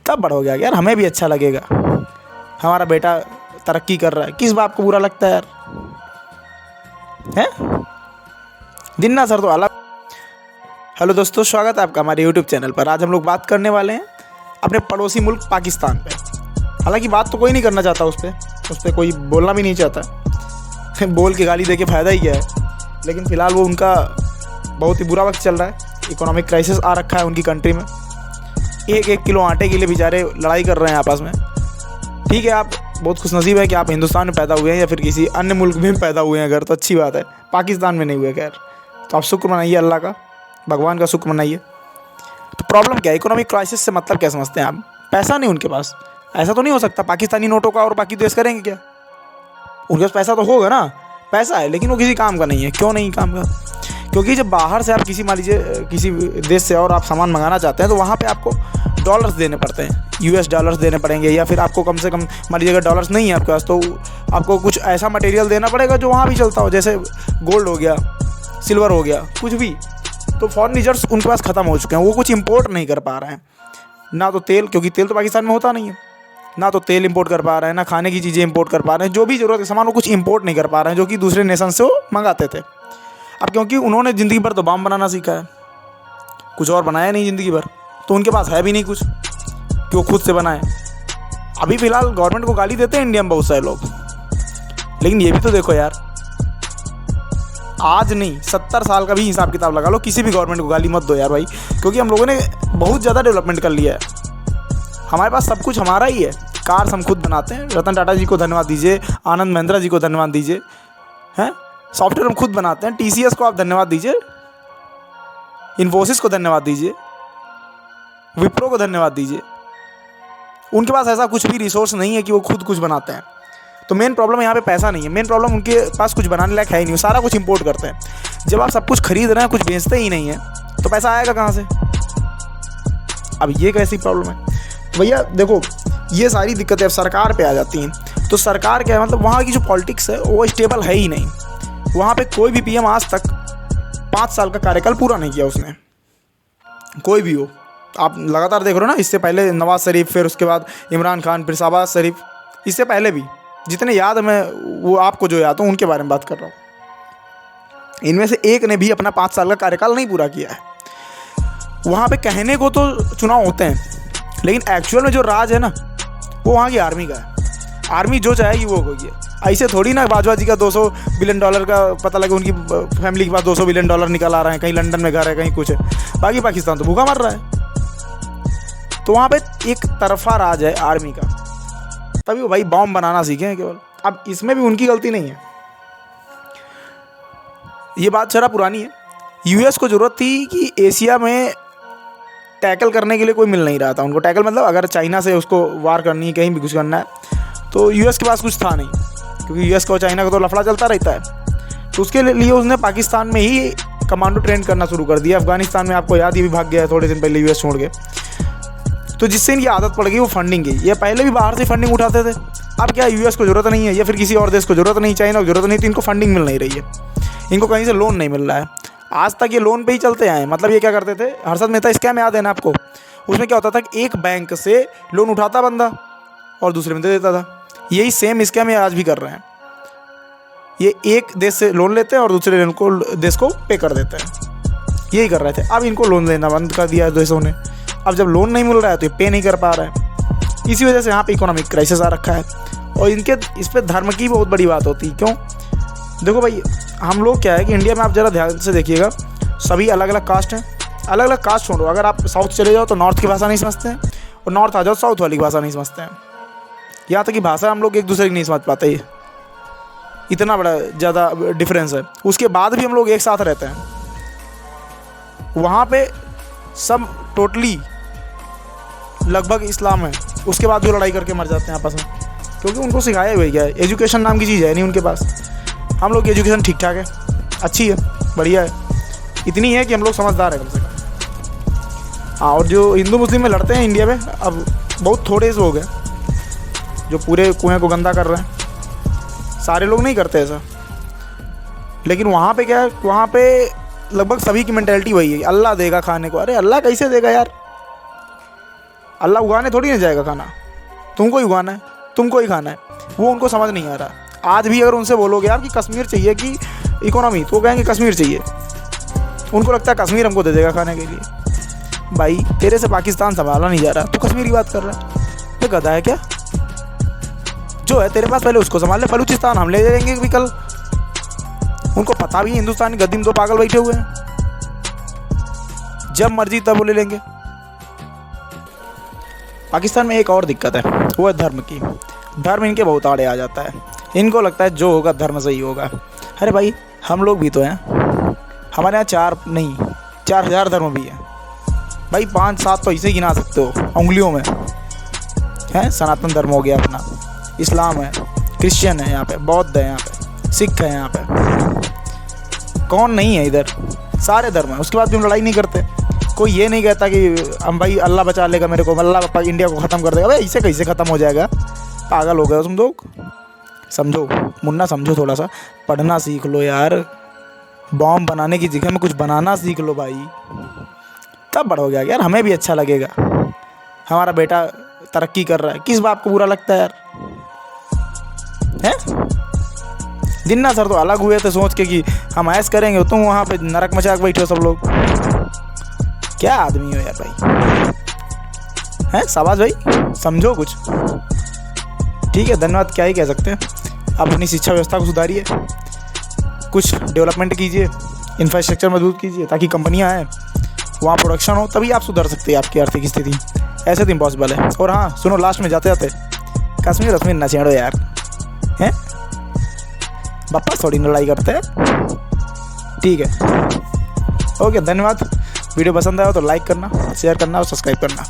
कब बड़ा हो गया यार, हमें भी अच्छा लगेगा, हमारा बेटा तरक्की कर रहा है, किस बात को बुरा लगता है यार, हैं? दिन्ना सर तो अलग। हेलो दोस्तों, स्वागत है आपका हमारे यूट्यूब चैनल पर। आज हम लोग बात करने वाले हैं अपने पड़ोसी मुल्क पाकिस्तान पे। हालांकि बात तो कोई नहीं करना चाहता उस पर कोई बोलना भी नहीं चाहता बोल के गाली दे के फ़ायदा ही क्या है। लेकिन फ़िलहाल वो उनका बहुत ही बुरा वक्त चल रहा है, इकोनॉमिक क्राइसिस आ रखा है उनकी कंट्री में। एक किलो आटे के लिए बेचारे लड़ाई कर रहे हैं आपस में। ठीक है, आप बहुत खुशनसीब है कि आप हिंदुस्तान में पैदा हुए हैं या फिर किसी अन्य मुल्क में पैदा हुए हैं अगर, तो अच्छी बात है। पाकिस्तान में नहीं हुए खैर, तो आप शुक्र मनाइए अल्लाह का, भगवान का शुक्र मनाइए। तो प्रॉब्लम क्या है, इकोनॉमिक क्राइसिस से मतलब क्या समझते हैं आप? पैसा नहीं उनके पास। ऐसा तो नहीं हो सकता पाकिस्तानी नोटों का और बाकी देश करेंगे क्या? उनके पास पैसा तो होगा ना, पैसा है, लेकिन वो किसी काम का नहीं है। क्यों नहीं काम का? क्योंकि जब बाहर से आप किसी मान लीजिए किसी देश से और आप सामान मंगाना चाहते हैं तो वहाँ पे आपको डॉलर्स देने पड़ते हैं, यूएस डॉलर्स देने पड़ेंगे, या फिर आपको कम से कम मान लीजिए अगर डॉलर्स नहीं है आपके पास तो आपको कुछ ऐसा मटेरियल देना पड़ेगा जो वहाँ भी चलता हो, जैसे गोल्ड हो गया, सिल्वर हो गया, कुछ भी। तो फॉरेन रिजर्व्स उनके पास ख़त्म हो चुके हैं, वो कुछ इंपोर्ट नहीं कर पा रहे हैं। ना तो तेल, क्योंकि तेल तो पाकिस्तान में होता नहीं है, ना तो तेल इंपोर्ट कर पा रहे हैं, ना खाने की चीज़ें इंपोर्ट कर पा रहे हैं। जो भी ज़रूरत के सामान वो कुछ इंपोर्ट नहीं कर पा रहे हैं, जो कि दूसरे नेशन से वो मंगाते थे। अब क्योंकि उन्होंने ज़िंदगी भर तो बम बनाना सीखा है, कुछ और बनाया नहीं ज़िंदगी भर, तो उनके पास है भी नहीं कुछ कि वो खुद से बनाए। अभी फ़िलहाल गवर्नमेंट को गाली देते हैं इंडिया में बहुत सारे लोग, लेकिन ये भी तो देखो यार, आज नहीं 70 साल का भी हिसाब किताब लगा लो, किसी भी गवर्नमेंट को गाली मत दो यार भाई, क्योंकि हम लोगों ने बहुत ज़्यादा डेवलपमेंट कर लिया है। हमारे पास सब कुछ हमारा ही है, कार्स हम खुद बनाते हैं, रतन टाटा जी को धन्यवाद दीजिए, आनंद महिंद्रा जी को धन्यवाद दीजिए, हैं? सॉफ्टवेयर हम खुद बनाते हैं, टीसीएस को आप धन्यवाद दीजिए, इन्फोसिस को धन्यवाद दीजिए, विप्रो को धन्यवाद दीजिए। उनके पास ऐसा कुछ भी रिसोर्स नहीं है कि वो खुद कुछ बनाते हैं। तो मेन प्रॉब्लम यहाँ पे पैसा नहीं है, मेन प्रॉब्लम उनके पास कुछ बनाने लायक है ही नहीं, सारा कुछ इंपोर्ट करते हैं। जब आप सब कुछ खरीद रहे हैं, कुछ बेचते ही नहीं है, तो पैसा आएगा कहाँ से? अब ये कैसी प्रॉब्लम है भैया? देखो, ये सारी दिक्कतें अब सरकार पे आ जाती हैं। तो सरकार क्या है, मतलब वहाँ की जो पॉलिटिक्स है वो स्टेबल है ही नहीं। वहाँ पे कोई भी पीएम आज तक 5 साल का कार्यकाल पूरा नहीं किया उसने, कोई भी हो। आप लगातार देख रहे हो ना, इससे पहले नवाज शरीफ, फिर उसके बाद इमरान खान, फिर शहबाज शरीफ, इससे पहले भी जितने याद है, मैं वो आपको जो याद हो उनके बारे में बात कर रहा हूँ। इनमें से एक ने भी अपना 5 साल का कार्यकाल नहीं पूरा किया है। वहाँ पे कहने को तो चुनाव होते हैं, लेकिन एक्चुअल में जो राज है ना, वो वहाँ की आर्मी का है। आर्मी जो चाहेगी वो होगी। ऐसे थोड़ी ना बाजवा जी का 200 बिलियन डॉलर का पता लगे, उनकी फैमिली के पास 200 बिलियन डॉलर निकल आ रहे हैं, कहीं लंदन में घर है, कहीं कुछ है, बाकी पाकिस्तान तो भूखा मर रहा है। तो वहाँ पे एक तरफा राज है आर्मी का, तभी वो भाई बॉम्ब बनाना सीखे हैं केवल। अब इसमें भी उनकी गलती नहीं है, ये बात जरा पुरानी है। यूएस को ज़रूरत थी कि एशिया में टैकल करने के लिए कोई मिल नहीं रहा था उनको। टैकल मतलब अगर चाइना से उसको वार करनी है, कहीं भी कुछ करना है, तो यूएस के पास कुछ था नहीं, क्योंकि यूएस का और चाइना का तो लफड़ा चलता रहता है। तो उसके लिए उसने पाकिस्तान में ही कमांडो ट्रेन करना शुरू कर दिया। अफगानिस्तान में आपको याद, ये भी भाग गया है थोड़े दिन पहले यूएस छोड़ के। तो जिससे इनकी आदत पड़ गई वो फंडिंग की। ये पहले भी बाहर से फंडिंग उठाते थे, अब क्या यूएस को ज़रूरत नहीं है या फिर किसी और देश को ज़रूरत नहीं, चाइना को ज़रूरत नहीं, तो इनको फंडिंग मिल नहीं रही है, इनको कहीं से लोन नहीं मिल रहा है। आज तक ये लोन पे ही चलते आए। मतलब ये क्या करते थे, हर्षद मेहता स्कैम याद है ना आपको? उसमें क्या होता था कि एक बैंक से लोन उठाता बंदा और दूसरे में दे देता था। यही सेम स्कैम ये आज भी कर रहे हैं। ये एक देश से लोन लेते हैं और दूसरे देश को पे कर देते हैं, यही कर रहे थे। अब इनको लोन लेना बंद कर दिया देशों ने। अब जब लोन नहीं मिल रहा है तो ये पे नहीं कर पा रहे हैं। इसी वजह से यहाँ पे इकोनॉमिक क्राइसिस आ रखा है। और इनके इस पर धर्म की बहुत बड़ी बात होती है। क्यों? देखो भाई, हम लोग क्या है कि इंडिया में आप ज़रा ध्यान से देखिएगा, सभी अलग अलग कास्ट हैं। अलग अलग कास्ट छोड़ो, अगर आप साउथ चले जाओ तो नॉर्थ की भाषा नहीं समझते हैं, और नॉर्थ आ जाओ साउथ वाली भाषा नहीं समझते हैं। यहाँ तक कि भाषा हम लोग एक दूसरे की नहीं समझ पाते, ये इतना बड़ा ज़्यादा डिफरेंस है। उसके बाद भी हम लोग एक साथ रहते हैं। वहाँ पे सब टोटली लगभग इस्लाम है, उसके बाद भी लड़ाई करके मर जाते हैं आपस में, क्योंकि उनको सिखाया हुआ क्या है, एजुकेशन नाम की चीज़ है नहीं उनके पास। हम लोग की एजुकेशन ठीक ठाक है, अच्छी है, बढ़िया है, इतनी है कि हम लोग समझदार है कम से कम। हाँ, और जो हिंदू मुस्लिम में लड़ते हैं इंडिया में, अब बहुत थोड़े से लोग हैं जो पूरे कुएं को गंदा कर रहे हैं। सारे लोग नहीं करते ऐसा, लेकिन वहाँ पे क्या है, वहाँ पे लगभग सभी की मेंटेलिटी वही है, अल्लाह देगा खाने को। अरे अल्लाह कैसे देगा यार? अल्लाह उगाने थोड़ी ना जाएगा खाना, तुमको ही उगाना है, तुमको ही खाना है। वो उनको समझ नहीं आ रहा। आज भी अगर उनसे बोलोगे यार कि कश्मीर चाहिए कि इकोनॉमी, तो वो कहेंगे कश्मीर चाहिए। उनको लगता है कश्मीर हमको दे देगा खाने के लिए। भाई तेरे से पाकिस्तान संभाला नहीं जा रहा, तो कश्मीर की बात कर रहा है? ये गधा है क्या? जो है तेरे पास पहले उसको संभाल ले। बलूचिस्तान हम ले जाएंगे भी कल। उनको पता भी है हिंदुस्तानी गद्दी में 2 पागल बैठे हुए हैं, जब मर्जी तब वो ले लेंगे। पाकिस्तान में एक और दिक्कत है, वो है धर्म की। धर्म इनके बहुत आड़े आ जाता है। इनको लगता है जो होगा धर्म से ही होगा। अरे भाई हम लोग भी तो हैं, हमारे यहाँ 4,000 धर्म भी हैं भाई। 5-7 तो इसे गिना सकते हो उंगलियों में, है। सनातन धर्म हो गया अपना, इस्लाम है, क्रिश्चियन है यहाँ पे, बौद्ध है यहाँ पे, सिख है यहाँ पे, कौन नहीं है इधर? सारे धर्म हैं। उसके बाद भी हम लड़ाई नहीं करते। कोई ये नहीं कहता कि हम भाई अल्लाह बचा लेगा मेरे को, अल्लाह इंडिया को ख़त्म कर देगा। भाई इसे कैसे ख़त्म हो जाएगा? पागल हो गए तुम लोग। समझो मुन्ना, समझो, थोड़ा सा पढ़ना सीख लो यार। बॉम्ब बनाने की जगह में कुछ बनाना सीख लो भाई, तब बढ़ोगे यार। हमें भी अच्छा लगेगा हमारा बेटा तरक्की कर रहा है। किस बात को बुरा लगता है यार? हैं? जिन्ना सर तो अलग हुए थे सोच के कि हम ऐस करेंगे, तुम वहाँ पे नरक मचा के बैठे हो सब लोग। क्या आदमी हो यार भाई, हैं? शाबाश भाई, समझो कुछ। ठीक है, धन्यवाद, क्या ही कह सकते हैं। आप अपनी शिक्षा व्यवस्था को सुधारिए, कुछ डेवलपमेंट कीजिए, इंफ्रास्ट्रक्चर मजबूत कीजिए, ताकि कंपनियाँ आएँ, वहाँ प्रोडक्शन हो, तभी आप सुधर सकते हैं आपकी आर्थिक स्थिति। ऐसे तो इम्पॉसिबल है। और हाँ सुनो, लास्ट में जाते जाते कश्मीर ना छेड़ो यार, हैं? वापस थोड़ी लड़ाई करते हैं। ठीक है, ओके, धन्यवाद। वीडियो पसंद आया तो लाइक करना, शेयर करना और सब्सक्राइब करना।